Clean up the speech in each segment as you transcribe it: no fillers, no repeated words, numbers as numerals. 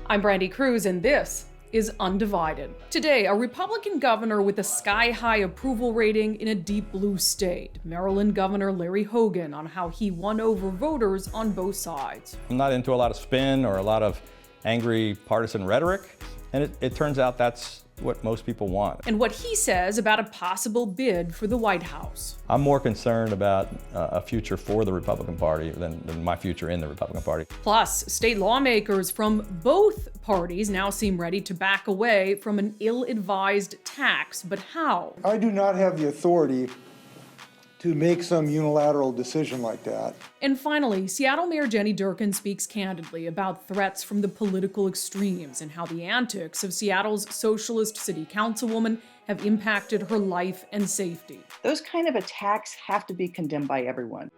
I'm Brandy Cruz, and this is Undivided. Today, a Republican governor with a sky-high approval rating in a deep blue state. Maryland Governor Larry Hogan on how he won over voters on both sides. I'm not into a lot of spin or a lot of angry partisan rhetoric, and it turns out that's what most people want. And what he says about a possible bid for the White House. I'm more concerned about a future for the Republican Party than my future in the Republican Party. Plus, state lawmakers from both parties now seem ready to back away from an ill-advised tax. But how? I do not have the authority to make some unilateral decision like that. And finally, Seattle Mayor Jenny Durkan speaks candidly about threats from the political extremes and how the antics of Seattle's socialist city councilwoman have impacted her life and safety. Those kind of attacks have to be condemned by everyone.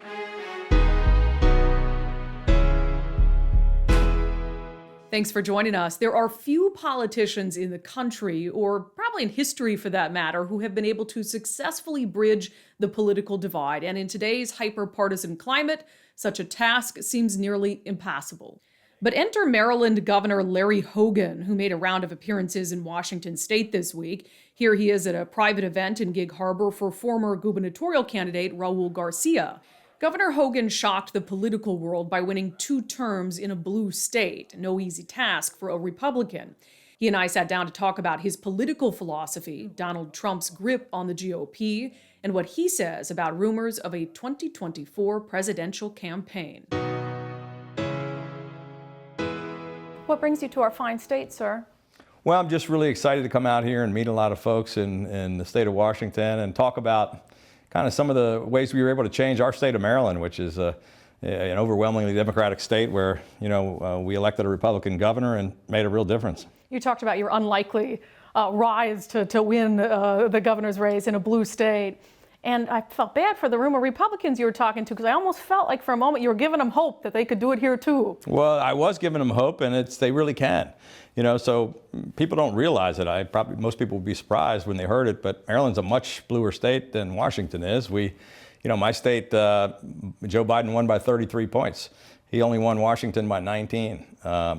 Thanks for joining us. There are few politicians in the country, or probably in history for that matter, who have been able to successfully bridge the political divide. And in today's hyper-partisan climate, such a task seems nearly impossible. But enter Maryland Governor Larry Hogan, who made a round of appearances in Washington state this week. Here he is at a private event in Gig Harbor for former gubernatorial candidate Raul Garcia. Governor Hogan shocked the political world by winning 2 terms in a blue state. No easy task for a Republican. He and I sat down to talk about his political philosophy, Donald Trump's grip on the GOP, and what he says about rumors of a 2024 presidential campaign. What brings you to our fine state, sir? Well, I'm just really excited to come out here and meet a lot of folks in the state of Washington and talk about kind of some of the ways we were able to change our state of Maryland, which is an overwhelmingly Democratic state where, we elected a Republican governor and made a real difference. You talked about your unlikely rise to win the governor's race in a blue state. And I felt bad for the room of Republicans you were talking to, because I almost felt like for a moment you were giving them hope that they could do it here too. Well, I was giving them hope, and they really can. So people don't realize it. Most people would be surprised when they heard it, but Maryland's a much bluer state than Washington is. My state, Joe Biden won by 33 points. He only won Washington by 19.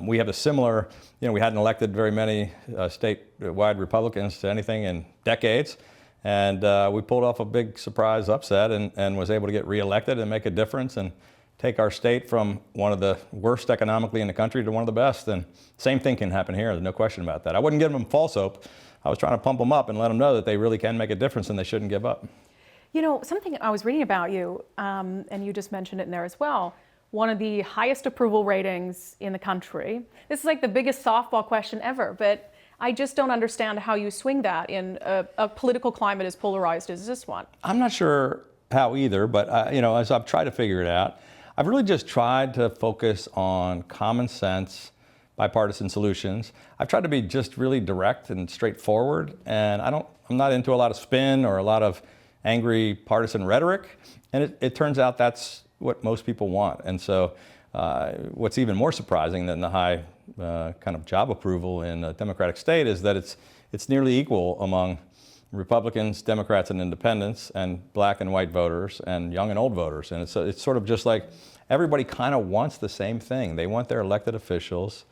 We have a similar, we hadn't elected very many statewide Republicans to anything in decades. And we pulled off a big surprise upset and was able to get reelected and make a difference and take our state from one of the worst economically in the country to one of the best. And same thing can happen here. There's no question about that. I wouldn't give them false hope. I was trying to pump them up and let them know that they really can make a difference and they shouldn't give up. Something I was reading about you, and you just mentioned it in there as well, one of the highest approval ratings in the country. This is like the biggest softball question ever, but I just don't understand how you swing that in a political climate as polarized as this one. I'm not sure how either, but as I've tried to figure it out, I've really just tried to focus on common sense, bipartisan solutions. I've tried to be just really direct and straightforward, and I'm not into a lot of spin or a lot of angry partisan rhetoric, and it turns out that's what most people want. And so what's even more surprising than the high kind of job approval in a Democratic state is that it's nearly equal among Republicans, Democrats, and independents, and black and white voters, and young and old voters. And it's sort of just like everybody kind of wants the same thing. They want their elected officials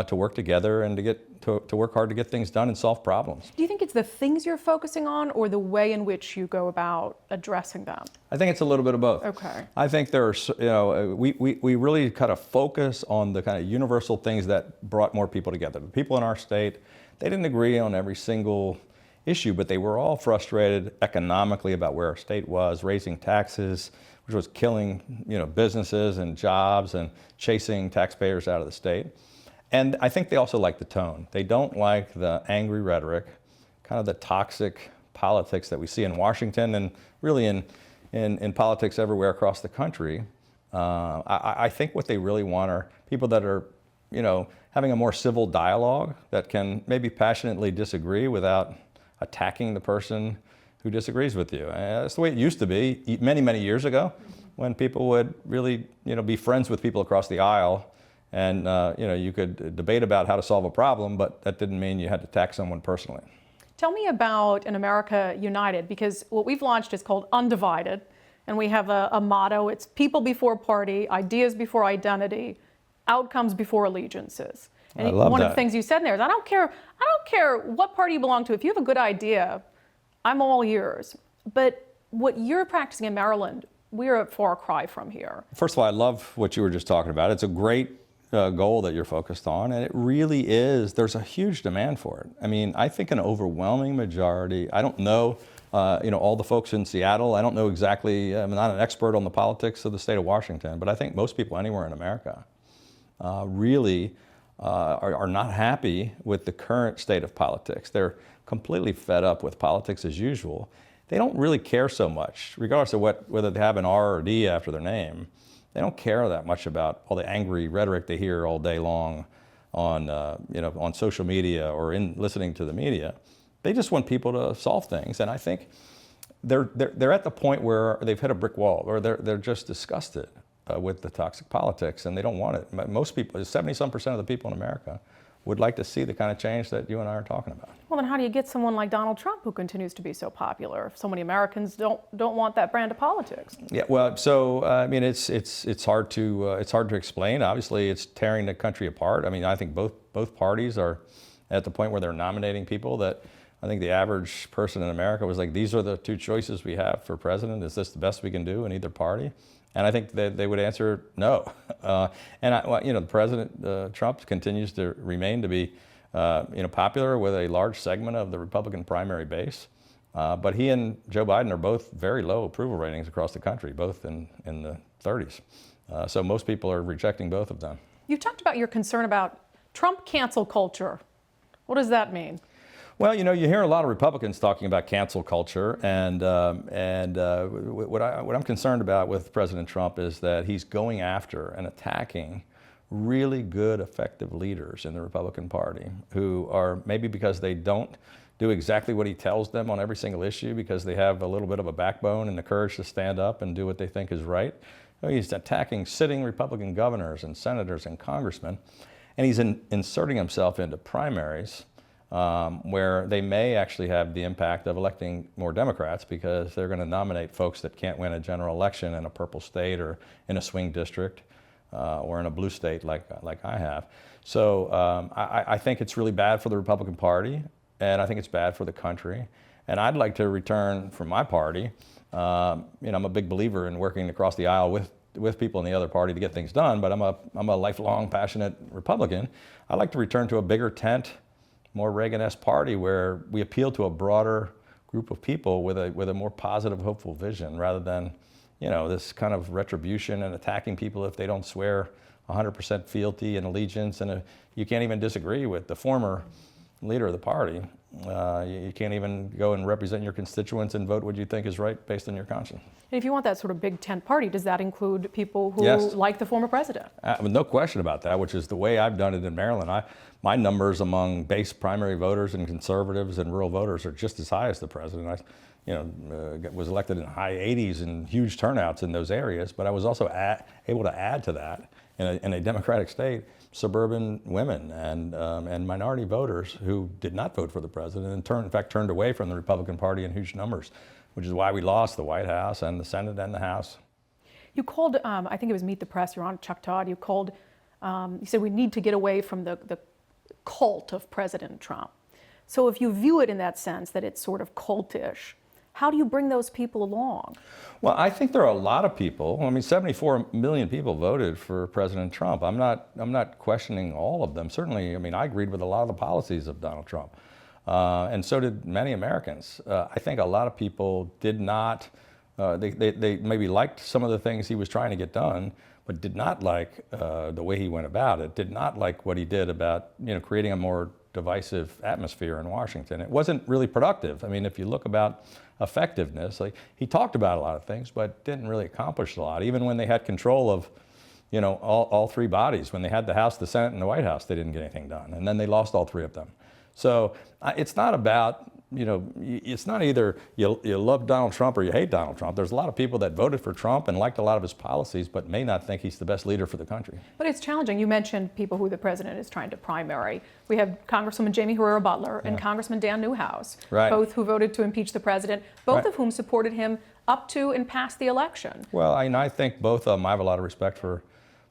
to work together and to work hard to get things done and solve problems. Do you think it's the things you're focusing on or the way in which you go about addressing them? I think it's a little bit of both. Okay. I think there are, we really kind of focus on the kind of universal things that brought more people together. The people in our state, they didn't agree on every single issue, but they were all frustrated economically about where our state was, raising taxes, which was killing, businesses and jobs and chasing taxpayers out of the state. And I think they also like the tone. They don't like the angry rhetoric, kind of the toxic politics that we see in Washington and really in politics everywhere across the country. I think what they really want are people that are, having a more civil dialogue that can maybe passionately disagree without attacking the person who disagrees with you. That's the way it used to be many, many years ago, when people would really, be friends with people across the aisle. And you could debate about how to solve a problem, but that didn't mean you had to attack someone personally. Tell me about an America United, because what we've launched is called Undivided, and we have a motto. It's people before party, ideas before identity, outcomes before allegiances. And I love one of that. the things you said in there is, I don't care what party you belong to. If you have a good idea, I'm all ears. But what you're practicing in Maryland, we're a far cry from here. First of all, I love what you were just talking about. It's a great goal that you're focused on, and it really is. There's a huge demand for it. I mean, I think an overwhelming majority. I don't know, all the folks in Seattle. I don't know exactly. I'm not an expert on the politics of the state of Washington, but I think most people anywhere in America really are not happy with the current state of politics. They're completely fed up with politics as usual. They don't really care so much, regardless of whether they have an R or D after their name. They don't care that much about all the angry rhetoric they hear all day long on social media or in listening to the media. They just want people to solve things, and I think they're at the point where they've hit a brick wall, or they're just disgusted with the toxic politics, and they don't want it. Most people, 70-some% of the people in America, would like to see the kind of change that you and I are talking about. Well, then how do you get someone like Donald Trump, who continues to be so popular, if so many Americans don't want that brand of politics? Yeah, well, so I mean, it's hard to explain. Obviously, it's tearing the country apart. I mean, I think both parties are at the point where they're nominating people that I think the average person in America was like, these are the two choices we have for president. Is this the best we can do in either party? And I think they would answer no. The President Trump continues to remain to be, popular with a large segment of the Republican primary base. But he and Joe Biden are both very low approval ratings across the country, both in the 30s. So most people are rejecting both of them. You've talked about your concern about Trump cancel culture. What does that mean? Well, you hear a lot of Republicans talking about cancel culture, and what I'm concerned about with President Trump is that he's going after and attacking really good, effective leaders in the Republican Party who are, maybe because they don't do exactly what he tells them on every single issue, because they have a little bit of a backbone and the courage to stand up and do what they think is right. He's attacking sitting Republican governors and senators and congressmen, and he's inserting himself into primaries where they may actually have the impact of electing more Democrats, because they're going to nominate folks that can't win a general election in a purple state or in a swing district or in a blue state like I have. So I think it's really bad for the Republican Party, and I think it's bad for the country. And I'd like to return from my party. I'm a big believer in working across the aisle with people in the other party to get things done, but I'm a lifelong passionate Republican. I'd like to return to a bigger tent, more Reagan-esque party where we appeal to a broader group of people with a more positive, hopeful vision, rather than, this kind of retribution and attacking people if they don't swear 100% fealty and allegiance, and you can't even disagree with the former leader of the party. You can't even go and represent your constituents and vote what you think is right based on your conscience. And if you want that sort of big tent party, does that include people who Yes. like the former president? No question about that, which is the way I've done it in Maryland. My numbers among base primary voters and conservatives and rural voters are just as high as the president. I was elected in the high 80s and huge turnouts in those areas, but I was also able to add to that in a Democratic state, suburban women and minority voters who did not vote for the president and in fact turned away from the Republican Party in huge numbers, which is why we lost the White House and the Senate and the House. You called, I think it was Meet the Press, you're on Chuck Todd, you said we need to get away from the cult of President Trump. So if you view it in that sense, that it's sort of cultish, how do you bring those people along? Well, I think there are a lot of people. 74 million people voted for President Trump. I'm not questioning all of them. Certainly, I agreed with a lot of the policies of Donald Trump, and so did many Americans. I think a lot of people did not. They maybe liked some of the things he was trying to get done, but did not like the way he went about it. Did not like what he did about creating a more divisive atmosphere in Washington. It wasn't really productive. If you look about effectiveness, he talked about a lot of things, but didn't really accomplish a lot. Even when they had control of, all three bodies, when they had the House, the Senate, and the White House, they didn't get anything done. And then they lost all three of them. So it's not about, it's not either you love Donald Trump or you hate Donald Trump. There's a lot of people that voted for Trump and liked a lot of his policies, but may not think he's the best leader for the country. But it's challenging. You mentioned people who the president is trying to primary. We have Congresswoman Jamie Herrera Butler and Congressman Dan Newhouse, Right. both who voted to impeach the president, both Right. of whom supported him up to and past the election. Well, I think both of them, I have a lot of respect for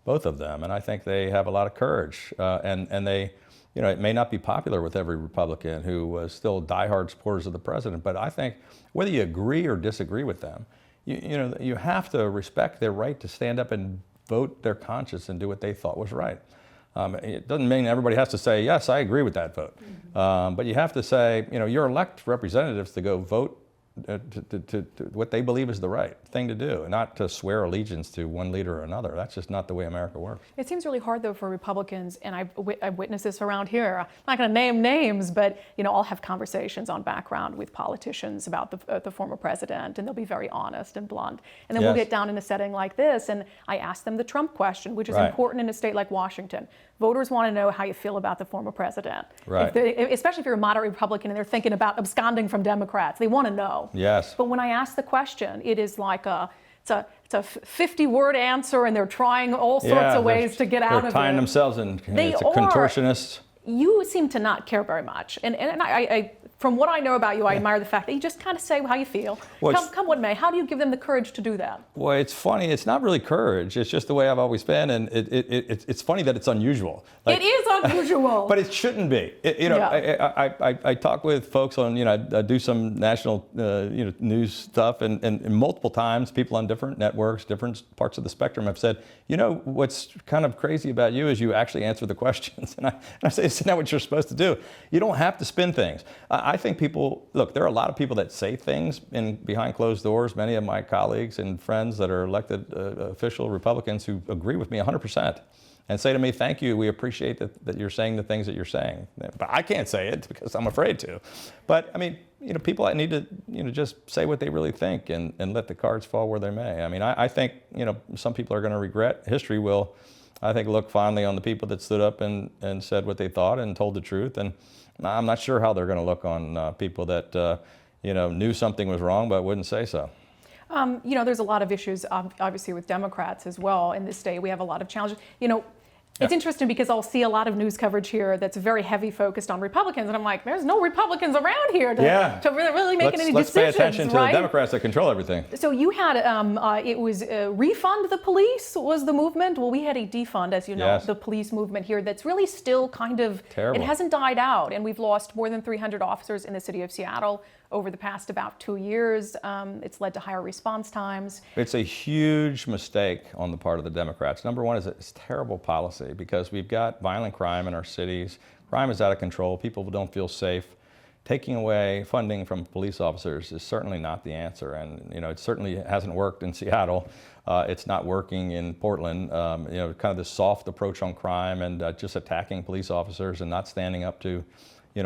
both of them. And I think they have a lot of courage. And they, it may not be popular with every Republican who was still diehard supporters of the president, but I think whether you agree or disagree with them, you have to respect their right to stand up and vote their conscience and do what they thought was right. It doesn't mean everybody has to say, yes, I agree with that vote. But you have to say, your elect representatives to go vote to what they believe is the right thing to do, and not to swear allegiance to one leader or another. That's just not the way America works. It seems really hard, though, for Republicans, and I've witnessed this around here. I'm not going to name names, but I'll have conversations on background with politicians about the former president, and they'll be very honest and blunt. And then we'll get down in a setting like this, and I ask them the Trump question, which is important in a state like Washington. Voters want to know how you feel about the former president. Right. Especially if you're a moderate Republican and they're thinking about absconding from Democrats. They want to know. Yes. But when I ask the question, it is like it's a 50-word answer, and they're trying all sorts of ways to get out of it. They're tying themselves in. It's a contortionist. You seem to not care very much. And I from what I know about you, I admire the fact that you just kind of say how you feel. Well, come what may. How do you give them the courage to do that? Well, it's funny. It's not really courage. It's just the way I've always been. And it's funny that it's unusual. It is unusual. But it shouldn't be. I talk with folks on, I do some national, news stuff. And multiple times, people on different networks, different parts of the spectrum have said, what's kind of crazy about you is you actually answer the questions. And I say, isn't that what you're supposed to do? You don't have to spin things. I think people, look, there are a lot of people that say things behind closed doors. Many of my colleagues and friends that are elected official Republicans who agree with me 100% and say to me, thank you, we appreciate that you're saying the things that you're saying. But I can't say it because I'm afraid to. But I mean, people need to, just say what they really think and let the cards fall where they may. I mean, I think, some people are going to regret. History will, I think, look fondly on the people that stood up and said what they thought and told the truth. And I'm not sure how they're going to look on people that, knew something was wrong but wouldn't say so. There's a lot of issues, obviously, with Democrats as well in this state. We have a lot of challenges. It's interesting because I'll see a lot of news coverage here that's very heavy focused on Republicans, and I'm like, there's no Republicans around here to really make any decisions. Let's pay attention to the Democrats that control everything. So you had, it was refund the police was the movement. Well, we had a defund, as you know, the police movement here that's really still kind of, terrible. It hasn't died out, and we've lost more than 300 officers in the city of Seattle over the past about 2 years. It's led to higher response times. It's a huge mistake on the part of the Democrats. Number one is it's terrible policy because we've got violent crime in our cities. Crime is out of control. People don't feel safe. Taking away funding from police officers is certainly not the answer. And, it certainly hasn't worked in Seattle. It's not working in Portland. Kind of this soft approach on crime and just attacking police officers and not standing up to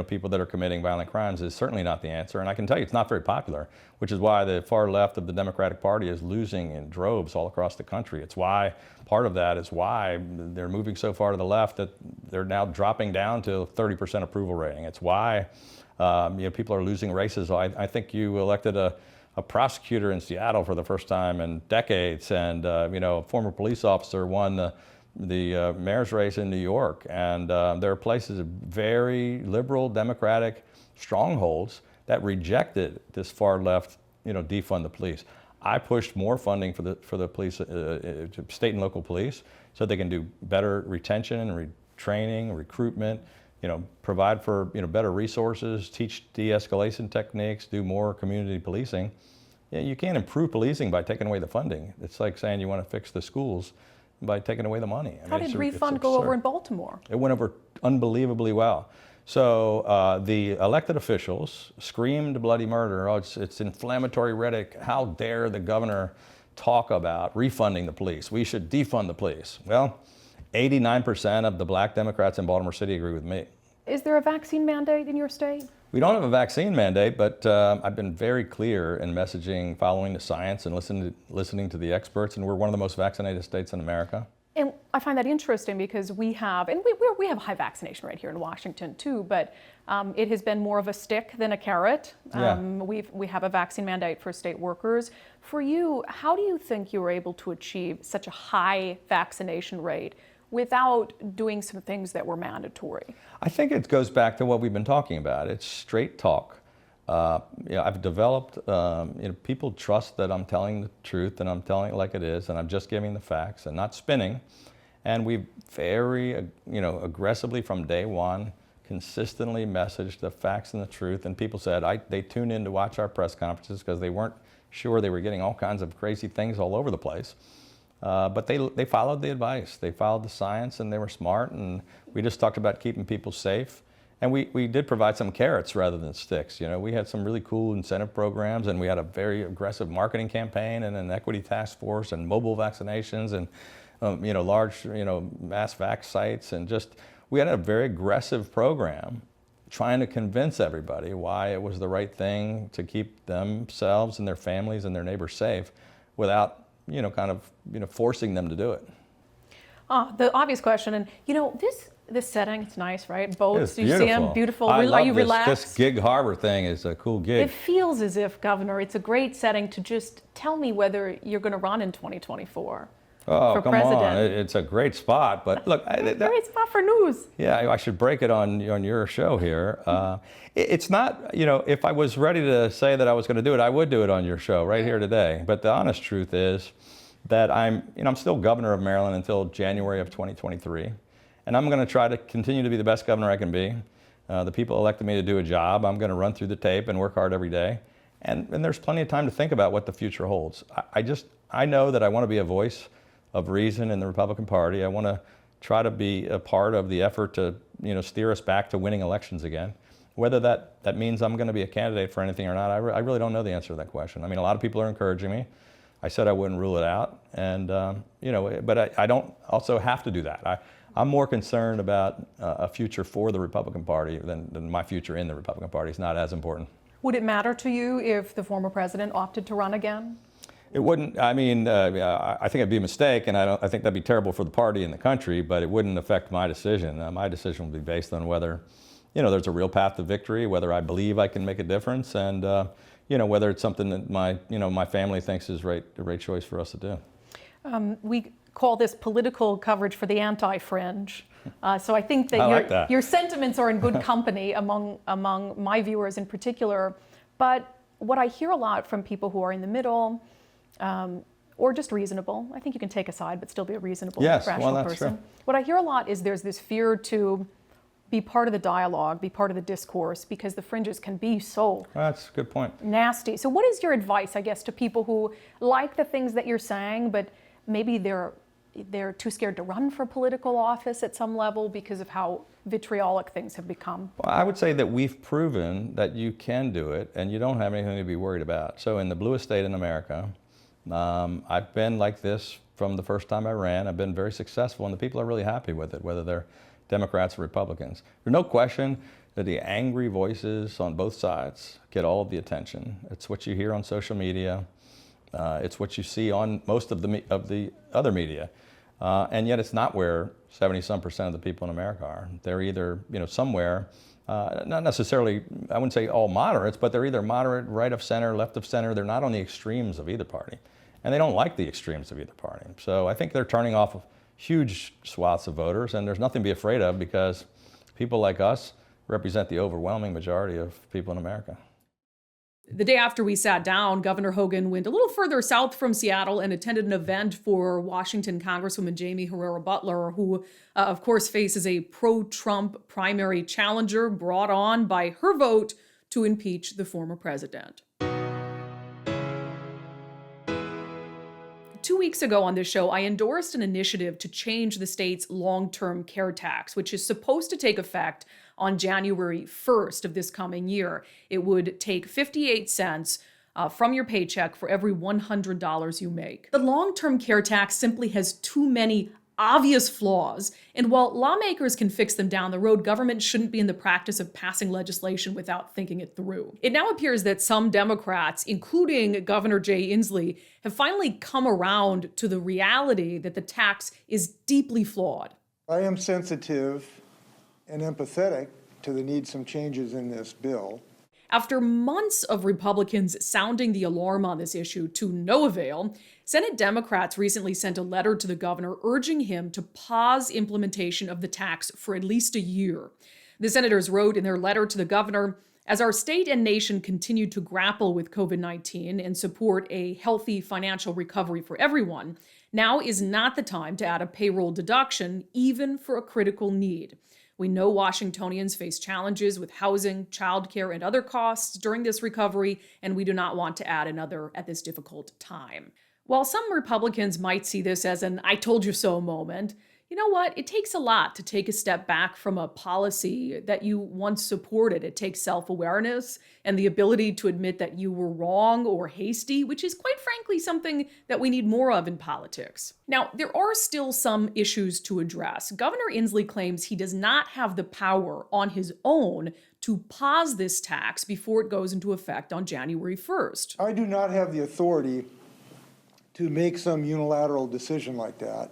people that are committing violent crimes is certainly not the answer. And I can tell you it's not very popular, which is why the far left of the Democratic Party is losing in droves all across the country. It's why, part of that is why they're moving so far to the left that they're now dropping down to 30% approval rating. It's why people are losing races. I think you elected a prosecutor in Seattle for the first time in decades, and a former police officer won the mayor's race in New York. And there are places of very liberal Democratic strongholds that rejected this far left, defund the police. I pushed more funding for the police, state and local police, so they can do better retention and training, recruitment, provide for better resources, teach de-escalation techniques, do more community policing. You can't improve policing by taking away the funding. It's like saying you want to fix the schools by taking away the money. How did refund go over in Baltimore? It went over unbelievably well. So the elected officials screamed bloody murder. Oh, it's inflammatory rhetoric. How dare the governor talk about refunding the police? We should defund the police. Well, 89% of the black Democrats in Baltimore City agree with me. Is there a vaccine mandate in your state? We don't have a vaccine mandate, but I've been very clear in messaging, following the science and listening to the experts, and we're one of the most vaccinated states in America. And I find that interesting because we have a high vaccination rate here in Washington too, but it has been more of a stick than a carrot. We have a vaccine mandate for state workers. For you, how do you think you were able to achieve such a high vaccination rate without doing some things that were mandatory? I think it goes back to what we've been talking about. It's straight talk. I've developed, people trust that I'm telling the truth and I'm telling it like it is and I'm just giving the facts and not spinning. And we very, aggressively from day one, consistently messaged the facts and the truth. And people said they tuned in to watch our press conferences because they weren't sure they were getting all kinds of crazy things all over the place. But they followed the advice. They followed the science, and they were smart. And we just talked about keeping people safe. And we did provide some carrots rather than sticks. We had some really cool incentive programs, and we had a very aggressive marketing campaign and an equity task force and mobile vaccinations and large mass vax sites, and just we had a very aggressive program trying to convince everybody why it was the right thing to keep themselves and their families and their neighbors safe without forcing them to do it. The obvious question, and this setting, it's nice, right? Boats, It's you see them, beautiful. I Are love you relaxed? This Gig Harbor thing is a cool gig. It feels as if, Governor, it's a great setting to just tell me whether you're going to run in 2024 Oh, for come president. on. It's a great spot, but look. Great spot for news. Yeah, I should break it on your show here. It's not, if I was ready to say that I was going to do it, I would do it on your show right here today. But the honest truth is that I'm still governor of Maryland until January of 2023. And I'm going to try to continue to be the best governor I can be. The people elected me to do a job. I'm going to run through the tape and work hard every day. And there's plenty of time to think about what the future holds. I know that I want to be a voice of reason in the Republican Party. I want to try to be a part of the effort to, steer us back to winning elections again. Whether that means I'm going to be a candidate for anything or not, I really don't know the answer to that question. I mean, a lot of people are encouraging me. I said I wouldn't rule it out, and but I don't also have to do that. I'm more concerned about a future for the Republican Party than my future in the Republican Party. It's not as important. Would it matter to you if the former president opted to run again? It wouldn't. I mean, I think it'd be a mistake, and I think that'd be terrible for the party and the country. But it wouldn't affect my decision. My decision will be based on whether, there's a real path to victory, whether I believe I can make a difference, and whether it's something that my family thinks is the right choice for us to do. We call this political coverage for the anti-fringe. So I think that, your sentiments are in good company among my viewers in particular. But what I hear a lot from people who are in the middle, or just reasonable, I think you can take a side but still be a reasonable, rational person. True. What I hear a lot is there's this fear to be part of the dialogue, be part of the discourse, because the fringes can be so That's a good point. nasty. So what is your advice, I guess, to people who like the things that you're saying, but maybe they're too scared to run for political office at some level because of how vitriolic things have become? Well, I would say that we've proven that you can do it and you don't have anything to be worried about. So in the bluest state in America, I've been like this from the first time I ran. I've been very successful, and the people are really happy with it, whether they're Democrats or Republicans. There's no question that the angry voices on both sides get all of the attention. It's what you hear on social media. It's what you see on most of the other media. And yet it's not where 70-some% of the people in America are. They're either, somewhere, not necessarily, I wouldn't say all moderates, but they're either moderate, right of center, left of center. They're not on the extremes of either party. And they don't like the extremes of either party. So I think they're turning off huge swaths of voters, and there's nothing to be afraid of because people like us represent the overwhelming majority of people in America. The day after we sat down, Governor Hogan went a little further south from Seattle and attended an event for Washington Congresswoman Jaime Herrera Beutler, who, of course, faces a pro-Trump primary challenger brought on by her vote to impeach the former president. 2 weeks ago on this show, I endorsed an initiative to change the state's long-term care tax, which is supposed to take effect on January 1st of this coming year. It would take 58 cents from your paycheck for every $100 you make. The long-term care tax simply has too many obvious flaws, and while lawmakers can fix them down the road, government shouldn't be in the practice of passing legislation without thinking it through. It now appears that some Democrats, including Governor Jay Inslee, have finally come around to the reality that the tax is deeply flawed. I am sensitive and empathetic to the need some changes in this bill. After months of Republicans sounding the alarm on this issue to no avail, Senate Democrats recently sent a letter to the governor urging him to pause implementation of the tax for at least a year. The senators wrote in their letter to the governor, As our state and nation continue to grapple with COVID-19 and support a healthy financial recovery for everyone, now is not the time to add a payroll deduction, even for a critical need. We know Washingtonians face challenges with housing, childcare, and other costs during this recovery, and we do not want to add another at this difficult time. While some Republicans might see this as an "I told you so" moment, you know what? It takes a lot to take a step back from a policy that you once supported. It takes self-awareness and the ability to admit that you were wrong or hasty, which is quite frankly something that we need more of in politics. Now, there are still some issues to address. Governor Inslee claims he does not have the power on his own to pause this tax before it goes into effect on January 1st. I do not have the authority to make some unilateral decision like that.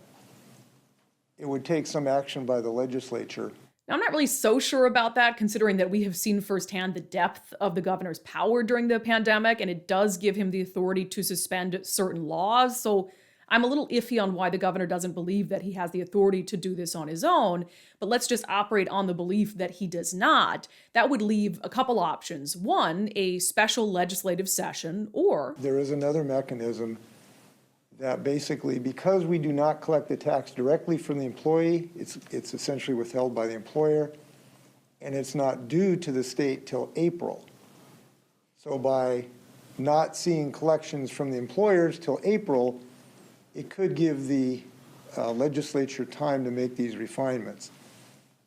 It would take some action by the legislature. Now, I'm not really so sure about that, considering that we have seen firsthand the depth of the governor's power during the pandemic, and it does give him the authority to suspend certain laws. So I'm a little iffy on why the governor doesn't believe that he has the authority to do this on his own, but let's just operate on the belief that he does not. That would leave a couple options. One, a special legislative session, or There is another mechanism that basically, because we do not collect the tax directly from the employee, it's essentially withheld by the employer, and it's not due to the state till April. So by not seeing collections from the employers till April, it could give the legislature time to make these refinements.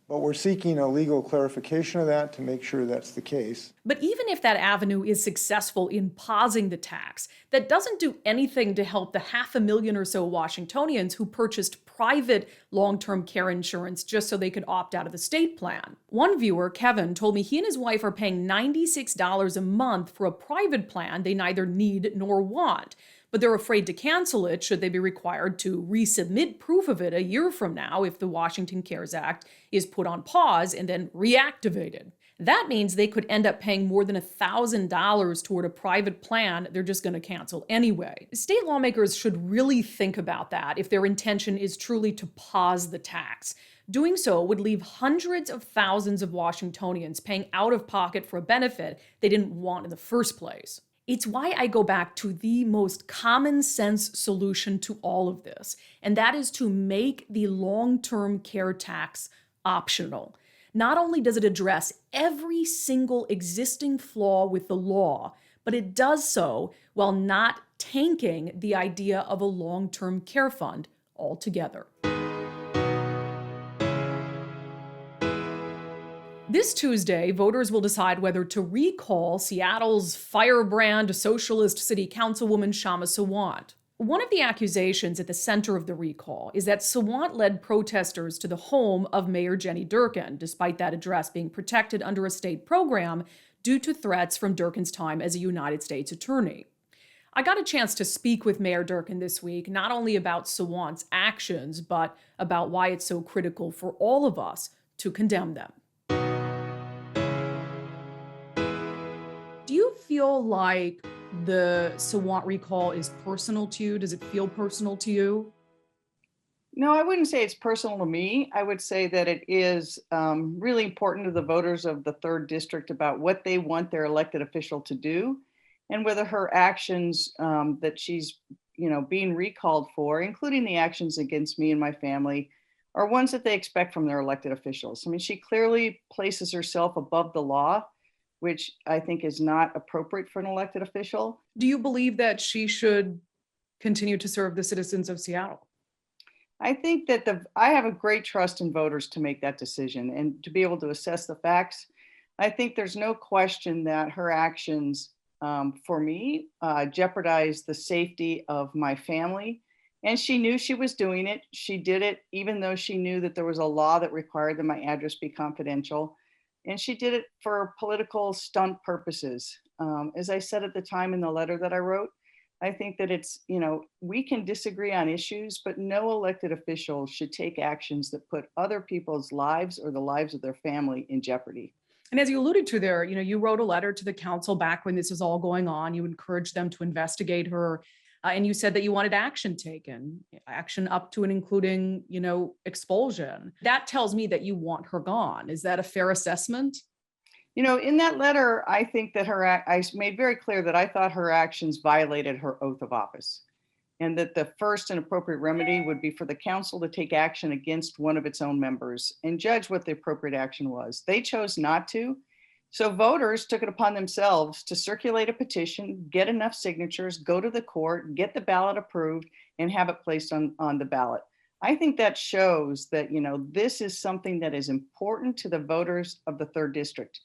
But we're seeking a legal clarification of that to make sure that's the case. But even if that avenue is successful in pausing the tax, that doesn't do anything to help the 500,000 or so Washingtonians who purchased private long-term care insurance just so they could opt out of the state plan. One viewer, Kevin, told me he and his wife are paying $96 a month for a private plan they neither need nor want, but they're afraid to cancel it should they be required to resubmit proof of it a year from now if the Washington CARES Act is put on pause and then reactivated. That means they could end up paying more than $1,000 toward a private plan they're just going to cancel anyway. State lawmakers should really think about that if their intention is truly to pause the tax. Doing so would leave hundreds of thousands of Washingtonians paying out of pocket for a benefit they didn't want in the first place. It's why I go back to the most common sense solution to all of this, and that is to make the long-term care tax optional. Not only does it address every single existing flaw with the law, but it does so while not tanking the idea of a long-term care fund altogether. This Tuesday, voters will decide whether to recall Seattle's firebrand socialist city councilwoman Kshama Sawant. One of the accusations at the center of the recall is that Sawant led protesters to the home of Mayor Jenny Durkan, despite that address being protected under a state program due to threats from Durkan's time as a United States attorney. I got a chance to speak with Mayor Durkan this week, not only about Sawant's actions, but about why it's so critical for all of us to condemn them. Do you feel like the Sawant recall is personal to you? Does it feel personal to you? No, I wouldn't say it's personal to me. I would say that it is really important to the voters of the 3rd District about what they want their elected official to do, and whether her actions that she's being recalled for, including the actions against me and my family, are ones that they expect from their elected officials. I mean, she clearly places herself above the law, which I think is not appropriate for an elected official. Do you believe that she should continue to serve the citizens of Seattle? I think that I have a great trust in voters to make that decision and to be able to assess the facts. I think there's no question that her actions for me jeopardized the safety of my family. And she knew she was doing it. She did it even though she knew that there was a law that required that my address be confidential. And she did it for political stunt purposes. As I said at the time in the letter that I wrote, I think that it's, we can disagree on issues, but no elected official should take actions that put other people's lives or the lives of their family in jeopardy. And as you alluded to there, you wrote a letter to the council back when this was all going on. You encouraged them to investigate her. And you said that you wanted action taken, action up to and including, expulsion. That tells me that you want her gone. Is that a fair assessment? You know, in that letter, I think that I made very clear that I thought her actions violated her oath of office, and that the first and appropriate remedy would be for the council to take action against one of its own members and judge what the appropriate action was. They chose not to. So voters took it upon themselves to circulate a petition, get enough signatures, go to the court, get the ballot approved, and have it placed on the ballot. I think that shows that, you know, this is something that is important to the voters of the 3rd District.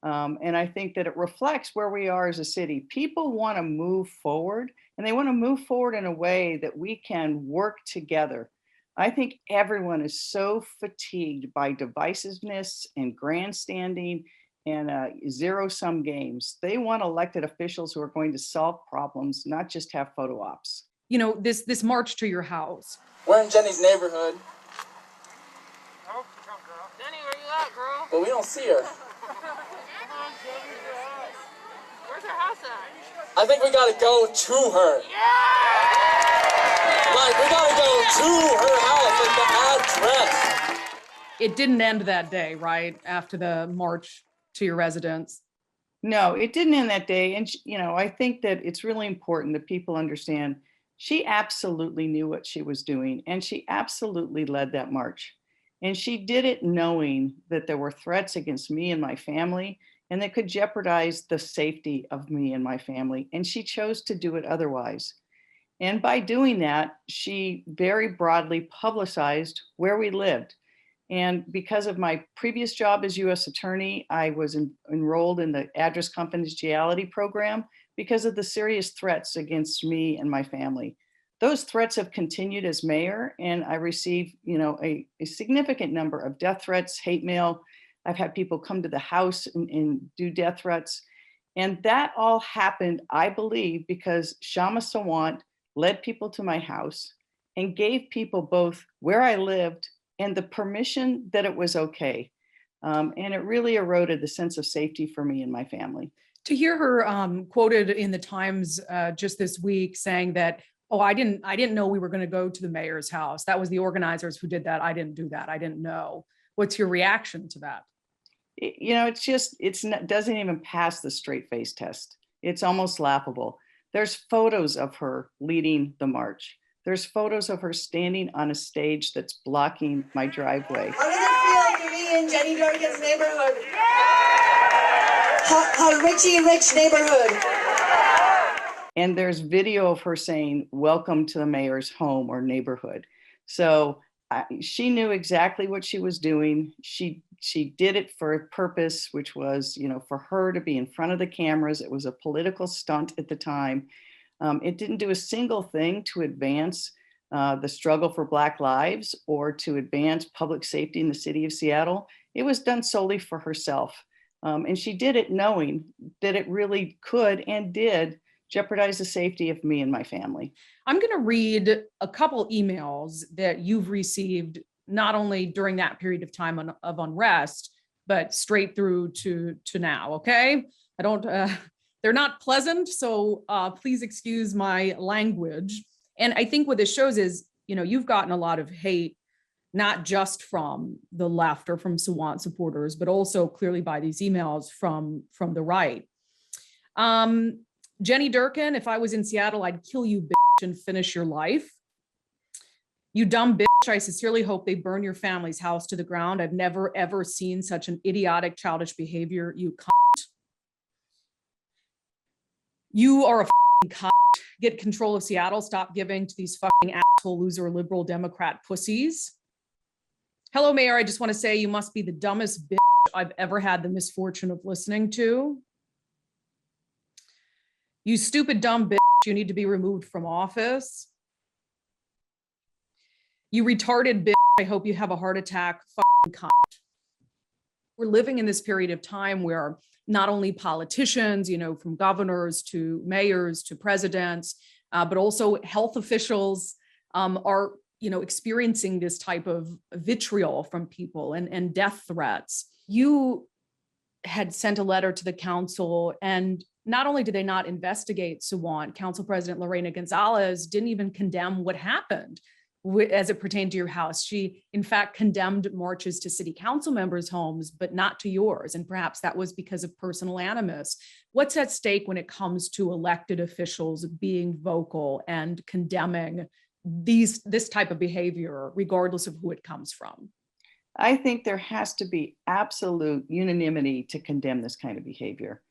And I think that it reflects where we are as a city. People want to move forward, and they want to move forward in a way that we can work together. I think everyone is so fatigued by divisiveness and grandstanding and zero-sum games. They want elected officials who are going to solve problems, not just have photo ops. You know, this march to your house. We're in Jenny's neighborhood. Oh, come, girl. Jenny, where you at, girl? But we don't see her. Where's her house at? I think we gotta go to her. Like, we gotta go to her house, like the address. It didn't end that day, right? After the march to your residence. No, it didn't end that day. And, you know, I think that it's really important that people understand she absolutely knew what she was doing, and she absolutely led that march. And she did it knowing that there were threats against me and my family, and that could jeopardize the safety of me and my family. And she chose to do it otherwise. And by doing that, she very broadly publicized where we lived. And because of my previous job as U.S. Attorney, I was enrolled in the address confidentiality program because of the serious threats against me and my family. Those threats have continued as mayor, and I received, you know, a significant number of death threats, hate mail. I've had people come to the house and do death threats. And that all happened, I believe, because Shama Sawant led people to my house and gave people both where I lived and the permission that it was okay. And it really eroded the sense of safety for me and my family. To hear her quoted in the Times just this week saying that, oh, I didn't know we were going to go to the mayor's house. That was the organizers who did that. I didn't do that. I didn't know. What's your reaction to that? You know, doesn't even pass the straight face test. It's almost laughable. There's photos of her leading the march. There's photos of her standing on a stage that's blocking my driveway. How does it feel to be in Jenny Durkan's neighborhood? Her Richie Rich neighborhood. And there's video of her saying, "Welcome to the mayor's home or neighborhood." So she knew exactly what she was doing. She did it for a purpose, which was, you know, for her to be in front of the cameras. It was a political stunt at the time. It didn't do a single thing to advance the struggle for Black lives or to advance public safety in the city of Seattle. It was done solely for herself. And she did it knowing that it really could and did jeopardize the safety of me and my family. I'm going to read a couple emails that you've received, not only during that period of time of unrest, but straight through to now. Okay. They're not pleasant. So please excuse my language. And I think what this shows is, you know, you've gotten a lot of hate, not just from the left or from Sawant supporters, but also clearly by these emails from the right. Jenny Durkan, if I was in Seattle, I'd kill you, bitch, and finish your life. You dumb bitch, I sincerely hope they burn your family's house to the ground. I've never, ever seen such an idiotic, childish behavior, you cunt. You are a cunt. Get control of Seattle. Stop giving to these fucking asshole loser liberal Democrat pussies. Hello, Mayor. I just want to say you must be the dumbest bitch I've ever had the misfortune of listening to. You stupid dumb bitch, you need to be removed from office. You retarded bitch, I hope you have a heart attack, fucking cunt. We're living in this period of time where not only politicians, you know, from governors to mayors to presidents, but also health officials are, you know, experiencing this type of vitriol from people and death threats. You had sent a letter to the council, and not only did they not investigate Sawant, Council President Lorena Gonzalez didn't even condemn what happened. as it pertained to your house. She, in fact, condemned marches to city council members' homes, but not to yours. And perhaps that was because of personal animus. What's at stake when it comes to elected officials being vocal and condemning this type of behavior, regardless of who it comes from? I think there has to be absolute unanimity to condemn this kind of behavior.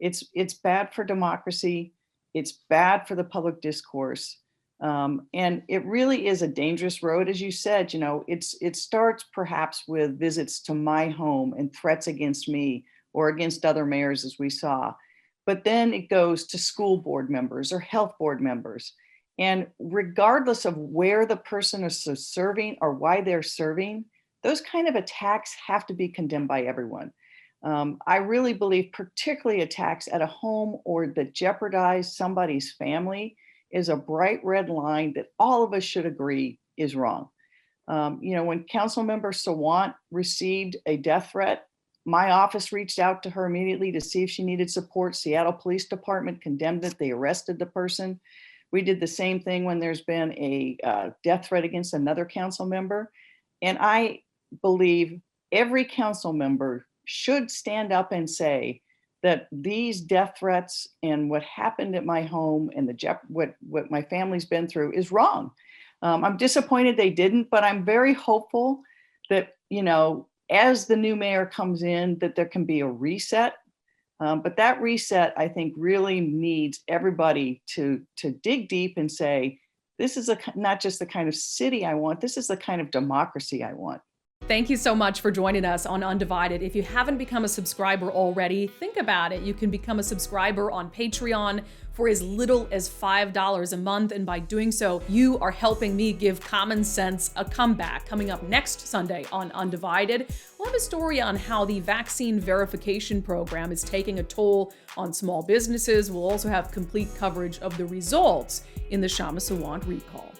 It's bad for democracy. It's bad for the public discourse. And it really is a dangerous road. As you said, it starts perhaps with visits to my home and threats against me or against other mayors, as we saw. But then it goes to school board members or health board members. And regardless of where the person is serving or why they're serving, those kind of attacks have to be condemned by everyone. I really believe particularly attacks at a home or that jeopardize somebody's family is a bright red line that all of us should agree is wrong. When Councilmember Sawant received a death threat, my office reached out to her immediately to see if she needed support. Seattle Police Department condemned it. They arrested the person. We did the same thing when there's been a death threat against another council member. And I believe every council member should stand up and say that these death threats and what happened at my home and what my family's been through is wrong. I'm disappointed they didn't, but I'm very hopeful that, as the new mayor comes in, that there can be a reset. But that reset, I think, really needs everybody to dig deep and say, this is not just the kind of city I want, this is the kind of democracy I want. Thank you so much for joining us on Undivided. If you haven't become a subscriber already, think about it. You can become a subscriber on Patreon for as little as $5 a month. And by doing so, you are helping me give common sense a comeback. Coming up next Sunday on Undivided, we'll have a story on how the vaccine verification program is taking a toll on small businesses. We'll also have complete coverage of the results in the Shama Sawant recall.